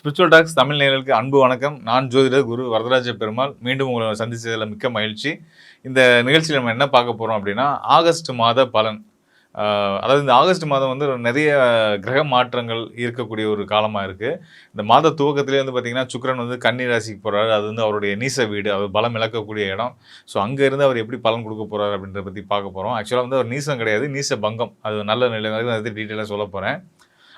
Spiritual tax Tamil நேயர்களுக்கு அன்பு வணக்கம். நான் ஜோதிடர் குரு வரதராஜ பெருமாள். மீண்டும் உங்களை சந்திச்சதில் மிக்க மகிழ்ச்சி. இந்த நிகழ்ச்சியில் நம்ம என்ன பார்க்க போகிறோம் அப்படின்னா, ஆகஸ்ட் மாத பலன். அதாவது இந்த ஆகஸ்ட் மாதம் வந்து நிறைய கிரக மாற்றங்கள் இருக்கக்கூடிய ஒரு காலமாக இருக்குது. இந்த மாத துவக்கத்திலே வந்து பார்த்திங்கன்னா, சுக்கிரன் வந்து கன்னி ராசிக்கு போகிறாரு. அது வந்து அவருடைய நீச வீடு, அவர் பலம் இழக்கக்கூடிய இடம். ஸோ அங்கேருந்து அவர் எப்படி பலன் கொடுக்க போகிறார் அப்படின்றத பற்றி பார்க்க போகிறோம். ஆக்சுவலாக வந்து அவர் நீசம் கிடையாது, நீச பங்கம். அது நல்ல நிலை அதை பற்றி டீட்டெயிலாக சொல்ல போகிறேன்.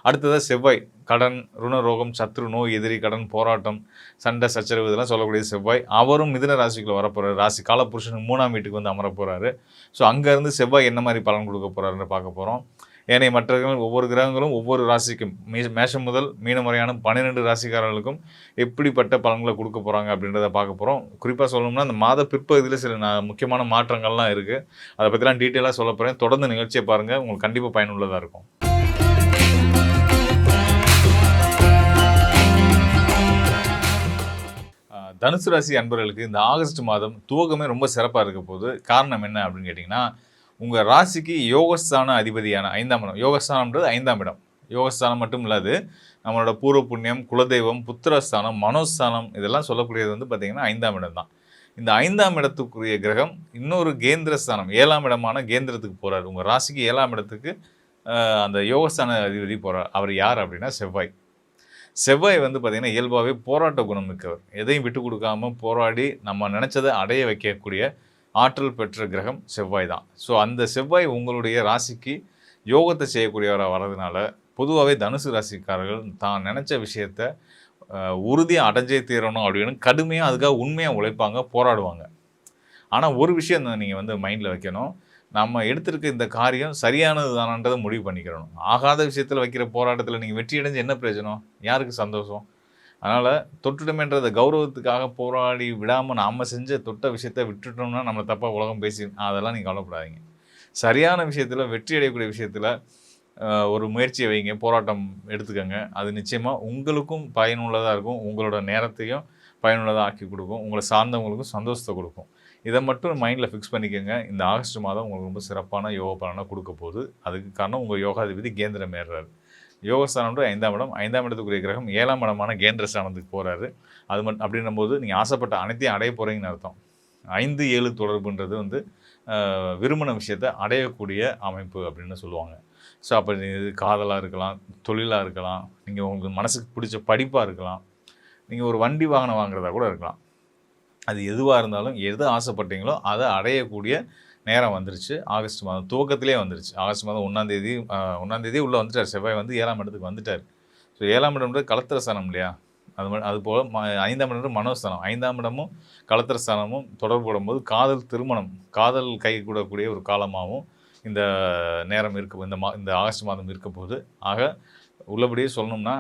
அடுத்ததாக செவ்வாய், கடன், ருணரோகம், சத்ரு, நோய், எதிரி, கடன், போராட்டம், சண்டை, சச்சரவு இதெல்லாம் சொல்லக்கூடிய செவ்வாய். அவரும் மிதுன ராசிக்குள்ளே வரப்போகிறார். ராசி காலபுருஷனுக்கு 3ஆம் வீட்டுக்கு வந்து அமர போகிறாரு. ஸோ அங்கேருந்து செவ்வாய் என்ன மாதிரி பலன் கொடுக்க போகிறாருன்னு பார்க்க போகிறோம். ஏனைய மற்றவர்கள் ஒவ்வொரு கிரகங்களும் ஒவ்வொரு ராசிக்கும் மேஷம் முதல் மீனம் வரையான 12 ராசிக்காரர்களுக்கும் எப்படிப்பட்ட பலன்களை கொடுக்க போகிறாங்க அப்படின்றத பார்க்க போகிறோம். குறிப்பாக சொல்லணும்னா அந்த மாத பிற்பகுதியில் சில முக்கியமான மாற்றங்கள்லாம் இருக்குது. அதை பற்றிலாம் டீட்டெயிலாக சொல்ல போகிறேன். தொடர்ந்து நிகழ்ச்சியை பாருங்கள், உங்களுக்கு கண்டிப்பாக பயனுள்ளதாக இருக்கும். தனுசு ராசி அன்பர்களுக்கு இந்த ஆகஸ்ட் மாதம் துவக்கமே ரொம்ப சிறப்பாக இருக்க போகுது. காரணம் என்ன அப்படின்னு கேட்டிங்கன்னா, உங்கள் ராசிக்கு யோகஸ்தான அதிபதியான 5ஆம் இடம். யோகஸ்தானம்ன்றது 5ஆம் இடம். யோகஸ்தானம் மட்டும் இல்லாது நம்மளோட பூர்வ புண்ணியம், குலதெய்வம், புத்திரஸ்தானம், மனோஸ்தானம் இதெல்லாம் சொல்லக்கூடியது வந்து பார்த்திங்கன்னா 5ஆம் இடம் தான். இந்த 5ஆம் இடத்துக்குரிய கிரகம் இன்னொரு கேந்திரஸ்தானம் 7ஆம் இடமான கேந்திரத்துக்கு போகிறார். உங்கள் ராசிக்கு 7ஆம் இடத்துக்கு அந்த யோகஸ்தான அதிபதி போகிறார். அவர் யார் அப்படின்னா செவ்வாய். செவ்வாய் வந்து பார்த்திங்கன்னா இயல்பாகவே போராட்ட குணம் மிக்கவர். எதையும் விட்டு கொடுக்காமல் போராடி நம்ம நினச்சதை அடைய வைக்கக்கூடிய ஆற்றல் பெற்ற கிரகம் செவ்வாய் தான். ஸோ அந்த செவ்வாய் உங்களுடைய ராசிக்கு யோகத்தை செய்யக்கூடியவராக வர்றதுனால பொதுவாகவே தனுசு ராசிக்காரர்கள் தான் நினச்ச விஷயத்த உறுதியாக அடைஞ்சே தீரணும் அப்படின்னு கடுமையாக அதுக்காக உண்மையாக உழைப்பாங்க, போராடுவாங்க. ஆனால் ஒரு விஷயம் நீங்கள் வந்து மைண்டில் வைக்கணும், நம்ம எடுத்திருக்க இந்த காரியம் சரியானது தானன்றதை முடிவு பண்ணிக்கிறணும். ஆகாத விஷயத்தில் வைக்கிற போராட்டத்தில் நீங்கள் வெற்றி அடைஞ்சு என்ன பிரயோஜனம்? யாருக்கு சந்தோஷம்? அதனால் தொட்டுட்டோமேன்றத கௌரவத்துக்காக போராடி விடாமல் நாம் செஞ்ச தொட்ட விஷயத்த விட்டுட்டோம்னா நம்மளை தப்பாக உலகம் பேசி அதெல்லாம் நீங்கள் கவலைப்படாதீங்க. சரியான விஷயத்தில் வெற்றி அடையக்கூடிய விஷயத்தில் ஒரு முயற்சியை வைங்க, போராட்டம் எடுத்துக்கோங்க. அது நிச்சயமாக உங்களுக்கும் பயனுள்ளதாக இருக்கும், உங்களோட நேரத்தையும் பயனுள்ளதாக ஆக்கி கொடுக்கும், உங்களை சார்ந்தவங்களுக்கும் சந்தோஷத்தை கொடுக்கும். இதை மட்டும் மைண்டில் ஃபிக்ஸ் பண்ணிக்கோங்க. இந்த ஆகஸ்ட் மாதம் உங்களுக்கு ரொம்ப சிறப்பான யோக பலனை கொடுக்க போகுது. அதுக்கு காரணம் உங்கள் யோகாதிபதி கேந்திரம் ஏறுறாரு. யோகஸ்தானம் 5ஆம் இடம், 5ஆம் இடத்துக்குரிய கிரகம் 7ஆம் இடமான கேந்திர ஸ்தானத்துக்கு போகிறாரு. அது அப்படின்னும் போது நீங்கள் ஆசைப்பட்ட அனைத்தையும் அடைய போகிறீங்கன்னு அர்த்தம். 5-7 தொடர்புன்றது வந்து விரும்பின விஷயத்தை அடையக்கூடிய அமைப்பு அப்படின்னு சொல்லுவாங்க. ஸோ அப்போ இது காதலாக இருக்கலாம், தொழிலாக இருக்கலாம், நீங்கள் உங்களுக்கு மனசுக்கு பிடிச்ச படிப்பாக இருக்கலாம், நீங்கள் ஒரு வண்டி வாகனம் வாங்குறதா கூட இருக்கலாம். அது எதுவாக இருந்தாலும் எது ஆசைப்பட்டீங்களோ அதை அடையக்கூடிய நேரம் வந்துருச்சு. ஆகஸ்ட் மாதம் துவக்கத்திலே வந்துருச்சு. ஆகஸ்ட் மாதம் 1ஆம் தேதி உள்ளே வந்துட்டார். செவ்வாய் வந்து 7ஆம் இடத்துக்கு வந்துட்டார். ஸோ 7ஆம் இடம்ன்றது கலத்திர ஸ்தானம் இல்லையா? அதுபோல் 5ஆம் இடம் மனோஸ்தானம். 5ஆம் இடமும் கலத்திர ஸ்தானமும் தொடர்புடும் போது காதல், திருமணம், காதல் கைகூடக்கூடிய ஒரு காலமாகவும் இந்த நேரம் இருக்க இந்த ஆகஸ்ட் மாதம் இருக்க போகுது. ஆக உள்ளபடியே சொல்லணும்னா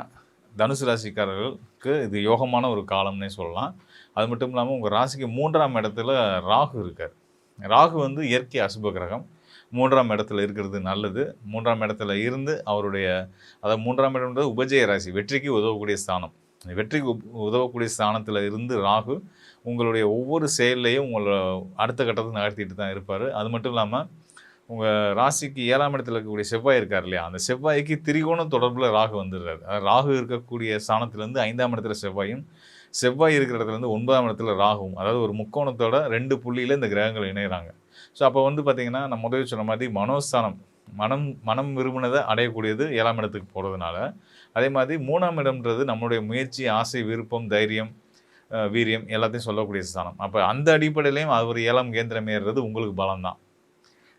தனுசு ராசிக்காரர்களுக்கு இது யோகமான ஒரு காலம்னே சொல்லலாம். அது மட்டும் இல்லாமல் உங்கள் ராசிக்கு 3ஆம் இடத்துல ராகு இருக்கார். ராகு வந்து இயற்கை அசுப கிரகம். 3ஆம் இடத்துல இருக்கிறது நல்லது. 3ஆம் இடத்துல இருந்து அவருடைய அதாவது 3ஆம் இடம்ன்றது உபஜய ராசி, வெற்றிக்கு உதவக்கூடிய ஸ்தானம். வெற்றிக்கு உதவக்கூடிய ஸ்தானத்தில் இருந்து ராகு உங்களுடைய ஒவ்வொரு செயல்லையும் உங்களை அடுத்த கட்டத்துக்கு நகர்த்திட்டு தான் இருப்பார். அது மட்டும் இல்லாமல் உங்கள் ராசிக்கு 7ஆம் இடத்துல இருக்கக்கூடிய செவ்வாய் இருக்கார் இல்லையா, அந்த செவ்வாய்க்கு திரிகோண தொடர்பில் ராகு வந்துடுறாரு. ராகு இருக்கக்கூடிய ஸ்தானத்துலேருந்து 5ஆம் இடத்துல செவ்வாயும், செவ்வாய் இருக்கிற இடத்துலேருந்து 9ஆம் இடத்துல ராகுவும், அதாவது ஒரு முக்கோணத்தோட 2 புள்ளியில் இந்த கிரகங்கள் இணைகிறாங்க. ஸோ அப்போ வந்து பார்த்திங்கன்னா நம்ம முதலில் சொன்ன மாதிரி மனோஸ்தானம், மனம் விரும்பினதை அடையக்கூடியது 7ஆம் இடத்துக்கு போகிறதுனால, அதே மாதிரி 3ஆம் இடம்ன்றது நம்மளுடைய முயற்சி, ஆசை, விருப்பம், தைரியம், வீரியம் எல்லாத்தையும் சொல்லக்கூடிய ஸ்தானம். அப்போ அந்த அடிப்படையிலையும் அவர் 7ஆம் கேந்திரம் ஏறுறது உங்களுக்கு பலம் தான்.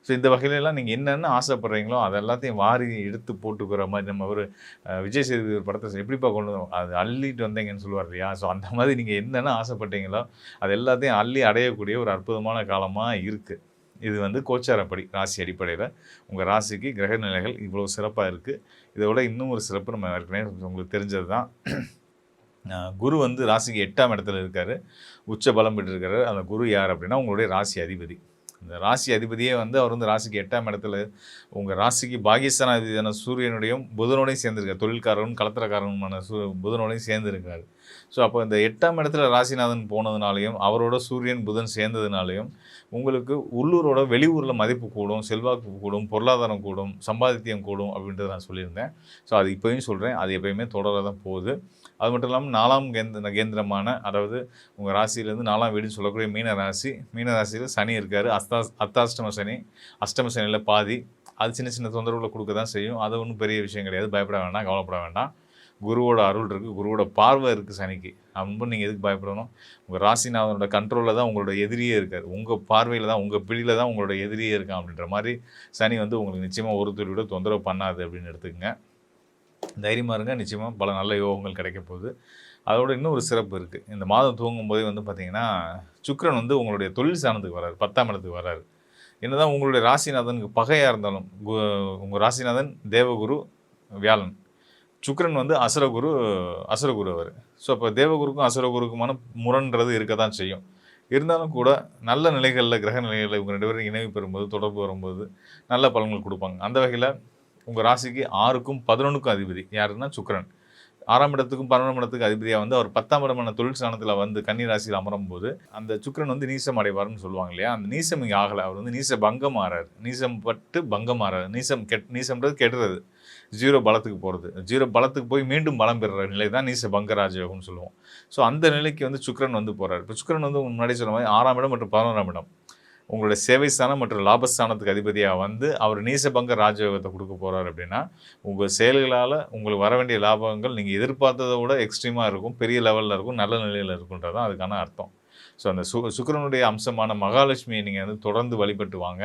ஸோ இந்த வகையிலெல்லாம் நீங்கள் என்னென்ன ஆசைப்பட்றீங்களோ அது எல்லாத்தையும் வாரி எடுத்து போட்டுக்கிற மாதிரி நம்ம ஒரு விஜய் சேதுபதி ஒரு படத்தை எப்படிப்பா கொண்டு அது அள்ளிட்டு வந்தீங்கன்னு சொல்லுவார் இல்லையா? ஸோ அந்த மாதிரி நீங்கள் என்னென்ன ஆசைப்பட்டீங்களோ அது எல்லாத்தையும் அள்ளி அடையக்கூடிய ஒரு அற்புதமான காலமாக இருக்குது. இது வந்து கோச்சாரப்படி ராசி அடிப்படையில் உங்கள் ராசிக்கு கிரக நிலைகள் இவ்வளோ சிறப்பாக இருக்குது. இதை விட இன்னும் ஒரு சிறப்பு நம்ம ஏற்கனவே உங்களுக்கு தெரிஞ்சது தான். குரு வந்து ராசிக்கு 8ஆம் இடத்துல இருக்கார், உச்ச பலம் பெற்றிருக்காரு. அந்த குரு யார் அப்படின்னா உங்களுடைய ராசி அதிபதி. இந்த ராசி அதிபதியே வந்து அவர் வந்து ராசிக்கு 8ஆம் இடத்துல உங்கள் ராசிக்கு பாகிஸ்தான் அதிபதியான சூரியனுடையும் புதனோடையும் சேர்ந்துருக்கார். தொழில்காரனும் கலத்திரக்காரனுமான புதனோடையும் சேர்ந்துருக்காரு. ஸோ அப்போ இந்த 8ஆம் இடத்துல ராசிநாதன் போனதுனாலையும் அவரோட சூரியன் புதன் சேர்ந்ததுனாலையும் உங்களுக்கு உள்ளூரோட வெளியூரில் மதிப்பு கூடும், செல்வாக்கு கூடும், பொருளாதாரம் கூடும், சம்பாதித்தியம் கூடும் அப்படின்றத நான் சொல்லியிருந்தேன். ஸோ அது இப்போயும் சொல்கிறேன், அது எப்போயுமே தொடர தான் போகுது. அது மட்டும் இல்லாமல் 4ஆம் கேந்திரமான, அதாவது உங்கள் ராசியிலேருந்து 4ஆம் வீடுன்னு சொல்லக்கூடிய மீன ராசி, மீன ராசியில் சனி இருக்கார். அர்த்தாஷ்டம சனி, அஷ்டம சனியில் பாதி. அது சின்ன சின்ன தொந்தரவுகளை கொடுக்க தான் செய்யும். அது ஒன்றும் பெரிய விஷயம் கிடையாது. பயப்பட வேண்டாம், கவலைப்பட வேண்டாம். குருவோட அருள் இருக்குது, குருவோட பார்வை இருக்குது சனிக்கு. அப்போ நீங்கள் எதுக்கு பயப்படணும்? உங்கள் ராசிநாதனோட கண்ட்ரோலில் தான் உங்களோட எதிரியே இருக்கார். உங்கள் பார்வையில் தான், உங்கள் பிடியில் தான் உங்களோட எதிரியே இருக்கான். அப்படின்ற மாதிரி சனி வந்து உங்களுக்கு நிச்சயமாக ஒரு துளியோட தொந்தரவு பண்ணாது அப்படின்னு எடுத்துக்கங்க. தைரியமாக இருங்க, நிச்சயமாக பல நல்ல யோகங்கள் கிடைக்க போகுது. அதோட இன்னும் ஒரு சிறப்பு இருக்குது. இந்த மாதம் துவங்கும் போதே வந்து பார்த்திங்கன்னா சுக்கிரன் வந்து உங்களுடைய தொழில் சாணத்துக்கு வர்றாரு, 10ஆம் இடத்துக்கு வர்றாரு. என்னதான் உங்களுடைய ராசிநாதனுக்கு பகையாக இருந்தாலும், உங்கள் ராசிநாதன் தேவகுரு வியாழன், சுக்கிரன் வந்து அசுரகுரு அவர். ஸோ அப்போ தேவகுருக்கும் அசுரகுருக்குமான முரண்றது இருக்க தான் செய்யும். இருந்தாலும் கூட நல்ல நிலைகளில், கிரக நிலைகளில் இவங்க 2 பேரும் இணைவு பெறும்போது, தொடர்பு வரும்போது நல்ல பலன்கள் கொடுப்பாங்க. அந்த வகையில் உங்கள் ராசிக்கு 6க்கும் 11க்கும் அதிபதி யாருன்னா சுக்கிரன். 6ஆம் இடத்துக்கும் 12ஆம் இடத்துக்கு அதிபதியாக வந்து அவர் 10ஆம் இடமான தொழில் ஸ்தானத்தில் வந்து கன்னி ராசியில் அமரும் போது அந்த சுக்கிரன் வந்து நீசம் அடைவார்னு சொல்லுவாங்க இல்லையா? அந்த நீசம் இங்கே ஆகலை. அவர் வந்து நீச பங்கம் ஆறாரு, நீசம் பட்டு பங்கம் ஆறாரு. நீசம்ன்றது கெடுறது, 0 பலத்துக்கு போகிறது. 0 பலத்துக்கு போய் மீண்டும் பலம் பெறுற நிலை தான் நீச பங்க ராஜயோகம்னு சொல்லுவோம். ஸோ அந்த நிலைக்கு வந்து சுக்கிரன் வந்து போகிறார். இப்போ சுக்கிரன் வந்து முன்னாடி சொன்ன மாதிரி 6ஆம் இடம் மற்றும் 11ஆம் இடம் உங்களுடைய சேவை ஸ்தானம் மற்றும் லாபஸ்தானத்துக்கு அதிபதியாக வந்து அவர் நீசபங்க ராஜயோகத்தை கொடுக்க போகிறார். அப்படின்னா உங்கள் செயல்களால் உங்களுக்கு வர வேண்டிய லாபங்கள் நீங்கள் எதிர்பார்த்ததை விட எக்ஸ்ட்ரீமாக இருக்கும், பெரிய லெவலில் இருக்கும், நல்ல நிலையில் இருக்குன்றது தான் அதுக்கான அர்த்தம். ஸோ அந்த சுக்கிரனுடைய அம்சமான மகாலட்சுமியை நீங்கள் வந்து தொடர்ந்து வழிபட்டு வாங்க.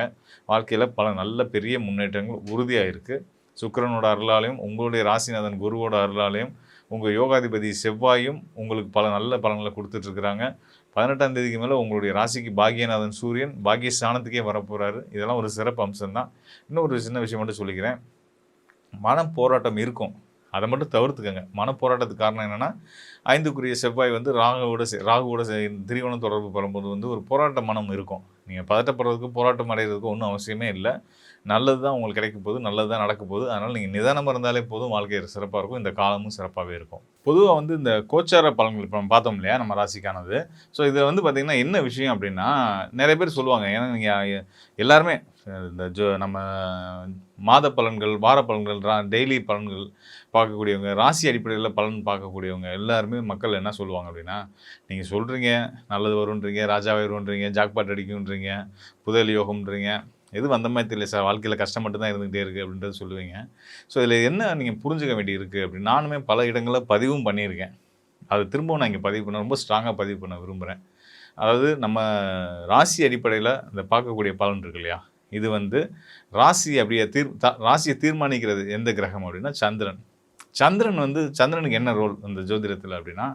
வாழ்க்கையில் பல நல்ல பெரிய முன்னேற்றங்கள் உறுதியாக இருக்குது. சுக்கிரனோட அருளாலையும் உங்களுடைய ராசிநாதன் குருவோட அருளாலையும் உங்கள் யோகாதிபதி செவ்வாயும் உங்களுக்கு பல நல்ல பலன்களை கொடுத்துட்ருக்குறாங்க. 18ஆம் தேதிக்கு மேலே உங்களுடைய ராசிக்கு பாக்கியநாதன் சூரியன் பாக்கிய ஸ்தானத்துக்கே வரப்போகிறாரு. இதெல்லாம் ஒரு சிறப்பு அம்சம்தான். இன்னும் ஒரு சின்ன விஷயம் மட்டும் சொல்லிக்கிறேன். மன போராட்டம் இருக்கும், அதை மட்டும் தவிர்த்துக்கங்க. மன போராட்டத்துக்கு காரணம் என்னென்னா, 5க்குரிய செவ்வாய் வந்து ராகுவோட திரிகோணம் தொடர்பு பெறும்போது வந்து ஒரு போராட்ட மனம் இருக்கும். நீங்கள் பதட்டப்படுறதுக்கு, போராட்டம் அடைகிறதுக்கு ஒன்றும் அவசியமே இல்லை. நல்லது தான் உங்களுக்கு கிடைக்க போகுது, நல்லது தான் நடக்க போகுது. அதனால் நீங்கள் நிதானமாக இருந்தாலே போதும், வாழ்க்கை சிறப்பாக இருக்கும், இந்த காலமும் சிறப்பாகவே இருக்கும். பொதுவாக வந்து இந்த கோச்சார பலன்கள் இப்போ நம்ம பார்த்தோம் இல்லையா, நம்ம ராசிக்கானது. ஸோ இதில் வந்து பார்த்திங்கன்னா என்ன விஷயம் அப்படின்னா, நிறைய பேர் சொல்லுவாங்க, ஏன்னா நீங்கள் எல்லாருமே இந்த நம்ம மாத பலன்கள், வார பலன்கள், டெய்லி பலன்கள் பார்க்கக்கூடியவங்க, ராசி அடிப்படையில் பலன் பார்க்கக்கூடியவங்க எல்லாருமே மக்கள் என்ன சொல்லுவாங்க அப்படின்னா, நீங்கள் சொல்கிறீங்க நல்லது வரும்ன்றீங்க, ராஜாவை வரும்ன்றீங்க, ஜாக்பாட் அடிக்கும்ன்றீங்க, புதல் யோகம்ன்றீங்க, எதுவும் அந்த மாதிரி தெரியல சார், வாழ்க்கையில் கஷ்டம் மட்டும் தான் இருந்துகிட்டே இருக்குது அப்படின்றது சொல்லுவீங்க. ஸோ இதில் என்ன நீங்கள் புரிஞ்சுக்க வேண்டி இருக்குது அப்படின்னு நானுமே பல இடங்களில் பதிவும் பண்ணியிருக்கேன். அது திரும்பவும் நான் இங்கே பதிவு பண்ண ரொம்ப ஸ்ட்ராங்காக பதிவு பண்ண விரும்புகிறேன். அதாவது நம்ம ராசி அடிப்படையில் இந்த பார்க்கக்கூடிய பலன் இருக்கு இல்லையா, இது வந்து ராசி அப்படியே ராசியை தீர்மானிக்கிறது எந்த கிரகம் அப்படின்னா சந்திரன். சந்திரனுக்கு என்ன ரோல் இந்த ஜோதிடத்தில் அப்படின்னா,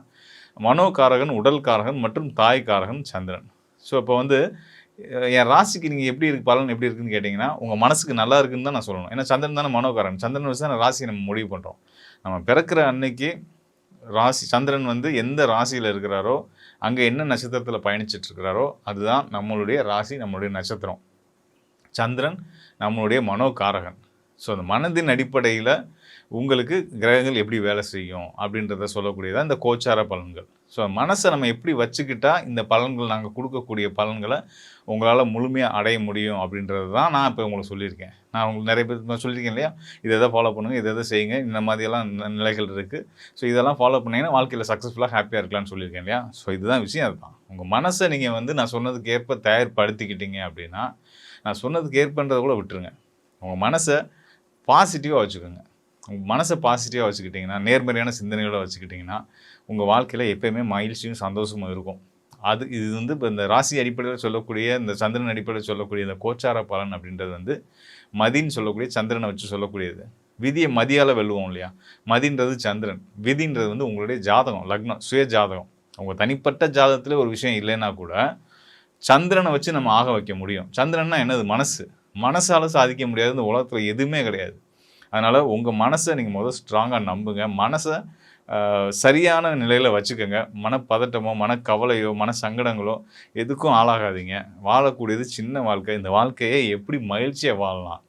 மனோகாரகன், உடல்காரகன் மற்றும் தாய்காரகன் சந்திரன். ஸோ இப்போ வந்து என் ராசிக்கு நீங்கள் எப்படி இருக்கு, பலன் எப்படி இருக்குன்னு கேட்டிங்கன்னா, உங்கள் மனசுக்கு நல்லா இருக்குன்னு தான் நான் சொல்லணும். ஏன்னா சந்திரன் தானே மனோகாரன். சந்திரன் வச்சு தான் ராசியை நம்ம முடிவு பண்ணுறோம். நம்ம பிறக்கிற அன்னைக்கு சந்திரன் வந்து எந்த ராசியில் இருக்கிறாரோ, அங்கே என்ன நட்சத்திரத்தில் பயணிச்சிட்ருக்கிறாரோ அதுதான் நம்மளுடைய ராசி, நம்மளுடைய நட்சத்திரம். சந்திரன் நம்மளுடைய மனோகாரகன். ஸோ அந்த மனதின் அடிப்படையில் உங்களுக்கு கிரகங்கள் எப்படி வேலை செய்யும் அப்படின்றத சொல்லக்கூடியதான் இந்த கோச்சார பலன்கள். ஸோ மனசை நம்ம எப்படி வச்சுக்கிட்டால் இந்த பலன்கள், நாங்கள் கொடுக்கக்கூடிய பலன்களை உங்களால் முழுமையாக அடைய முடியும் அப்படின்றது தான் நான் இப்போ உங்களுக்கு சொல்லியிருக்கேன். நான் உங்களுக்கு நிறைய பேர் சொல்லியிருக்கேன் இல்லையா, இதை ஃபாலோ பண்ணுங்கள், இதை செய்யுங்க, இந்த மாதிரியெல்லாம் நிலைகள் இருக்குது. ஸோ இதெல்லாம் ஃபாலோ பண்ணிங்கன்னா வாழ்க்கையில் சக்ஸஸ்ஃபுல்லாக ஹாப்பியாக இருக்கலாம்னு சொல்லியிருக்கேன் இல்லையா. ஸோ இதுதான் விஷயம். அதுதான் உங்கள் மனசை நீங்கள் வந்து நான் சொன்னதுக்கு ஏற்ப தயார்படுத்திக்கிட்டீங்க அப்படின்னா, நான் சொன்னதுக்கு ஏற்பன்றதை கூட விட்டுருங்க. உங்கள் மனசை பாசிட்டிவாக வச்சுக்கோங்க. உங்கள் மனசை பாசிட்டிவாக வச்சுக்கிட்டிங்கன்னா, நேர்மறையான சிந்தனைகளை வச்சுக்கிட்டிங்கன்னா, உங்கள் வாழ்க்கையில் எப்போயுமே மகிழ்ச்சியும் சந்தோஷமும் இருக்கும். இது வந்து இப்போ இந்த ராசி அடிப்படையில் சொல்லக்கூடிய, இந்த சந்திரன் அடிப்படையில் சொல்லக்கூடிய இந்த கோச்சார பலன் அப்படின்றது வந்து மதின்னு சொல்லக்கூடிய சந்திரனை வச்சு சொல்லக்கூடியது. விதியை மதியால் வெல்லுவோம் இல்லையா, மதின்றது சந்திரன், விதின்றது வந்து உங்களுடைய ஜாதகம், லக்னம், சுய ஜாதகம். உங்கள் தனிப்பட்ட ஜாதகத்தில் ஒரு விஷயம் இல்லைன்னா கூட சந்திரனை வச்சு நம்ம ஆக வைக்க முடியும். சந்திரன்னா என்னது? மனசால் சாதிக்க முடியாது இந்த உலகத்தில் எதுவுமே கிடையாது. அதனால் உங்கள் மனசை நீங்கள் முதல் ஸ்ட்ராங்காக நம்புங்க. மனசை சரியான நிலையில் வச்சுக்கோங்க. மனப்பதட்டமோ, மனக்கவலையோ, மன சங்கடங்களோ எதுக்கும் ஆளாகாதீங்க. வாழக்கூடியது சின்ன வாழ்க்கை. இந்த வாழ்க்கையை எப்படி மகிழ்ச்சியாக வாழலாம்,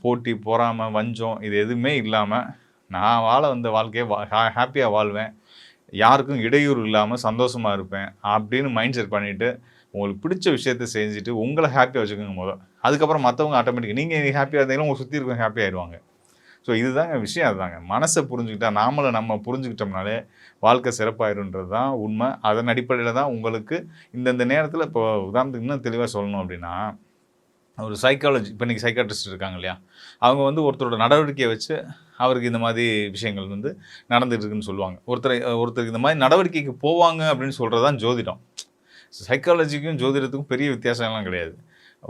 போட்டி, பொறாமை, வஞ்சம் இது எதுவுமே இல்லாமல் நான் வாழ வந்த வாழ்க்கையை ஹாப்பியாக வாழ்வேன், யாருக்கும் இடையூறு இல்லாமல் சந்தோஷமாக இருப்பேன் அப்படின்னு மைண்ட் செட் பண்ணிவிட்டு உங்களுக்கு பிடிச்ச விஷயத்தை செஞ்சுட்டு உங்களை ஹாப்பியாக வச்சுக்கோங்க முதல். அதுக்கப்புறம் மற்றவங்க ஆட்டோமேட்டிக்காக நீங்கள் ஹாப்பியாக இருந்தீங்கன்னா உங்கள் சுற்றி இருக்கவங்க ஹாப்பி ஆகிடுவாங்க. ஸோ இதுதாங்க விஷயம். அதுதாங்க மனசை புரிஞ்சுக்கிட்டா, நம்ம புரிஞ்சுக்கிட்டோம்னாலே வாழ்க்கை சிறப்பாயிருன்றது தான் உண்மை. அதன் அடிப்படையில் தான் உங்களுக்கு இந்தந்த நேரத்தில் இப்போ உதாரணத்துக்கு இன்னும் தெளிவாக சொல்லணும் அப்படின்னா, ஒரு சைக்காலஜி இப்போ இன்றைக்கி சைக்காட்ரிஸ்ட் இருக்காங்க இல்லையா, அவங்க வந்து ஒருத்தரோட நடவடிக்கையை வச்சு அவருக்கு இந்த மாதிரி விஷயங்கள் வந்து நடந்துட்டு இருக்குன்னு சொல்லுவாங்க. ஒருத்தருக்கு இந்த மாதிரி நடவடிக்கைக்கு போவாங்க அப்படின்னு சொல்கிறது தான் ஜோதிடம். சைக்காலஜிக்கும் ஜோதிடத்துக்கும் பெரிய வித்தியாசம்லாம் கிடையாது.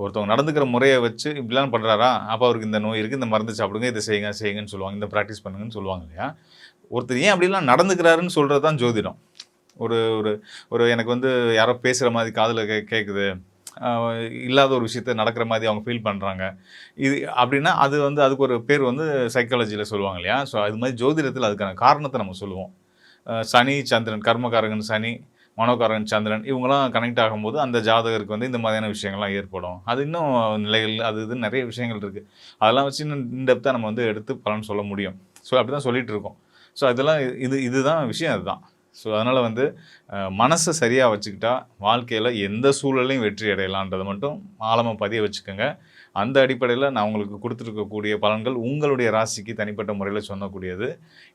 ஒருத்தவங்க நடந்துக்கிற முறையை வச்சு இப்படிலாம் பண்ணுறாரா, அப்போ அவருக்கு இந்த நோய் இருக்குது, இந்த மருந்து சாப்பிடுங்க, இதை செய்யுங்கன்னு சொல்லுவாங்க, இந்த ப்ராக்டிஸ் பண்ணுங்கன்னு சொல்லுவாங்க இல்லையா. ஒருத்தர் ஏன் அப்படிலாம் நடந்துக்கிறாருன்னு சொல்கிறது தான் ஜோதிடம். ஒரு ஒரு ஒரு எனக்கு வந்து யாரோ பேசுகிற மாதிரி காதில் கேட்குது, இல்லாத ஒரு விஷயத்த நடக்கிற மாதிரி அவங்க ஃபீல் பண்ணுறாங்க, இது அப்படின்னா அது வந்து அதுக்கு ஒரு பேர் வந்து சைக்காலஜியில் சொல்லுவாங்க இல்லையா. ஸோ அது மாதிரி ஜோதிடத்தில் அதுக்கான காரணத்தை நம்ம சொல்லுவோம். சனி சந்திரன், கர்மகாரகன் சனி, மனோகாரகன் சந்திரன், இவங்களாம் கனெக்ட் ஆகும்போது அந்த ஜாதகருக்கு வந்து இந்த மாதிரியான விஷயங்கள்லாம் ஏற்படும். அது இன்னும் நிலைகள் அது இதுன்னு நிறைய விஷயங்கள் இருக்குது. அதெல்லாம் வச்சு இன்னும் இன்டெப்த்தாக நம்ம வந்து எடுத்து பலன் சொல்ல முடியும். ஸோ அப்படி தான் சொல்லிகிட்டு இருக்கோம். ஸோ அதெல்லாம் இதுதான் விஷயம். அதுதான். ஸோ அதனால் வந்து மனசை சரியாக வச்சுக்கிட்டா வாழ்க்கையில் எந்த சூழலையும் வெற்றி அடையலான்றதை மட்டும் ஆழமாக பதிய வச்சுக்கோங்க. அந்த அடிப்படையில் நான் உங்களுக்கு கொடுத்துருக்கக்கூடிய பலன்கள் உங்களுடைய ராசிக்கு தனிப்பட்ட முறையில் சொல்லக்கூடியது.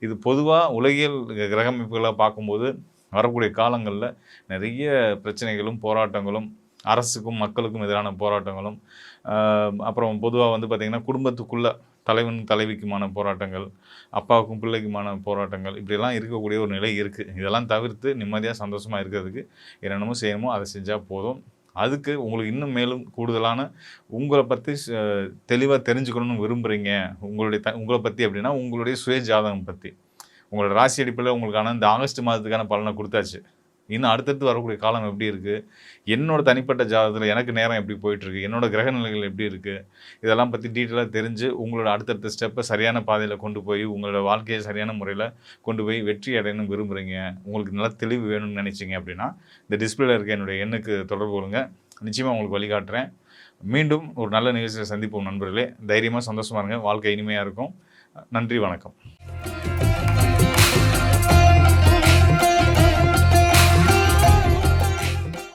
இது பொதுவாக உலகியல் கிரக அமைப்புகளை பார்க்கும்போது வரக்கூடிய காலங்களில் நிறைய பிரச்சனைகளும் போராட்டங்களும், அரசுக்கும் மக்களுக்கும் எதிரான போராட்டங்களும், அப்புறம் பொதுவாக வந்து பார்த்திங்கன்னா குடும்பத்துக்குள்ளே தலைவன் தலைவிக்குமான போராட்டங்கள், அப்பாவுக்கும் பிள்ளைக்குமான போராட்டங்கள், இப்படியெல்லாம் இருக்கக்கூடிய ஒரு நிலை இருக்குது. இதெல்லாம் தவிர்த்து நிம்மதியாக சந்தோஷமாக இருக்கிறதுக்கு என்னென்னமோ செய்யணுமோ அதை செஞ்சால் போதும். அதுக்கு உங்களுக்கு இன்னும் மேலும் கூடுதலான உங்களை பற்றி தெளிவாக தெரிஞ்சுக்கணும்னு விரும்புகிறீங்க, உங்களை பற்றி அப்படின்னா உங்களுடைய சுய ஜாதகம் பற்றி, உங்களோட ராசி அடிப்படையில் உங்களுக்கான இந்த ஆகஸ்ட் மாதத்துக்கான பலனை கொடுத்தாச்சு. இன்னும் அடுத்தடுத்து வரக்கூடிய காலம் எப்படி இருக்குது, என்னோட தனிப்பட்ட ஜாதகத்தில் எனக்கு நேரம் எப்படி போயிட்டுருக்கு, என்னோட கிரக நிலைகள் எப்படி இருக்குது, இதெல்லாம் பற்றி டீட்டெயிலாக தெரிஞ்சு உங்களோட அடுத்தடுத்த ஸ்டெப்பை சரியான பாதையில் கொண்டு போய் உங்களோட வாழ்க்கையை சரியான முறையில் கொண்டு போய் வெற்றி அடையணும்னு விரும்புகிறீங்க, உங்களுக்கு நல்ல தெளிவு வேணும்னு நினச்சிங்க அப்படின்னா இந்த டிஸ்பிளேல இருக்க என்னுடைய எண்ணுக்கு தொடர்பு கொள்ளுங்க. நிச்சயமாக உங்களுக்கு வழிகாட்டுறேன். மீண்டும் ஒரு நல்ல நிகழ்ச்சியில் சந்திப்போம் நண்பர்களே. தைரியமாக சந்தோஷமாக இருங்க. வாழ்க்கை இனிமையாக இருக்கும். நன்றி, வணக்கம்.